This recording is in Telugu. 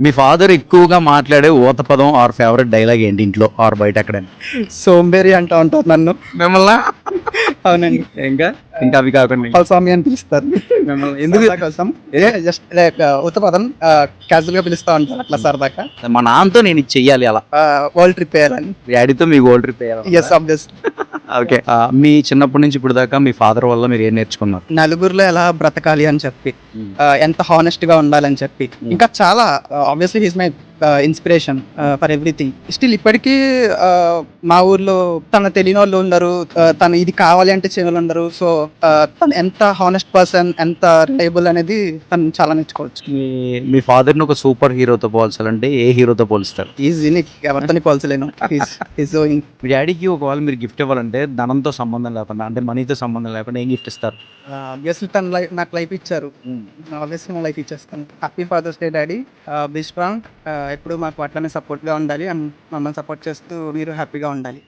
మీ ఫాదర్ ఎక్కువగా మాట్లాడే ఊత పదం ఆర్ ఫేవరెట్ డైలాగ్ ఏంటి ఇంట్లో ఆర్ బయట ఎక్కడైనా? సోంబేరి అంటూ ఉంటారు నన్ను. మిమ్మల్ని అవునండి. ఇంకా ఇంకా అవి కాకుండా స్వామి అని పిలుస్తారు. మిమ్మల్ని ఎందుకు సరదా కోసం జస్ట్ లైక్ ఉత్త పదం క్యాజువల్ గా పిలుస్తూ ఉంటారు అట్లా సరదాగా. మా నాన్నతో నేను ఇది చెయ్యాలి అలా వరల్డ్ ట్రిప్ వేయాలని. డాడీతో మీ గోల్డ్ ట్రిప్ వేయాలి. Yes obvious. ఓకే. మీ చిన్నప్పటి నుంచి ఇప్పుడు దాకా మీ ఫాదర్ వల్ల మీరు ఏం నేర్చుకున్నారు? నలుగురిలో ఎలా బ్రతకాలి అని చెప్పి, ఎంత హానెస్ట్ గా ఉండాలని చెప్పి, ఇంకా చాలా obviously he's my inspiration for everything. Still ఇప్పటికీ మా ఊర్లో తన తెలియని వాళ్ళు ఉండరు, తను ఇది కావాలి అంటే చేయని ఉండరు. సో తను ఎంత హానెస్ట్ పర్సన్, ఎంత రిలయబుల్ అనేది తను చాలా నేర్చుకోవచ్చు. మీ ఫాదర్ని ఒక సూపర్ హీరోతో పోల్చాలంటే ఏ హీరోతో పోలుస్తారు? Is unique, ఎవరితోని పోల్చలేను. మీ డాడీకి ఒకవేళ మీరు గిఫ్ట్ ఇవ్వాలంటే ధనంతో సంబంధం లేకుండా, అంటే మనీతో సంబంధం లేకుండా ఏం గిఫ్ట్ ఇస్తారు? ఆబ్వియస్లీ తను నాకు లైఫ్ ఇచ్చారు. ఆబ్వియస్లీ నా లైఫ్ ఇచ్చేస్తాను. Happy father's day daddy. Be strong. ఎప్పుడు మాకు అట్లనే సపోర్ట్గా ఉండాలి అండ్ మమ్మల్ని సపోర్ట్ చేస్తూ మీరు హ్యాపీగా ఉండాలి.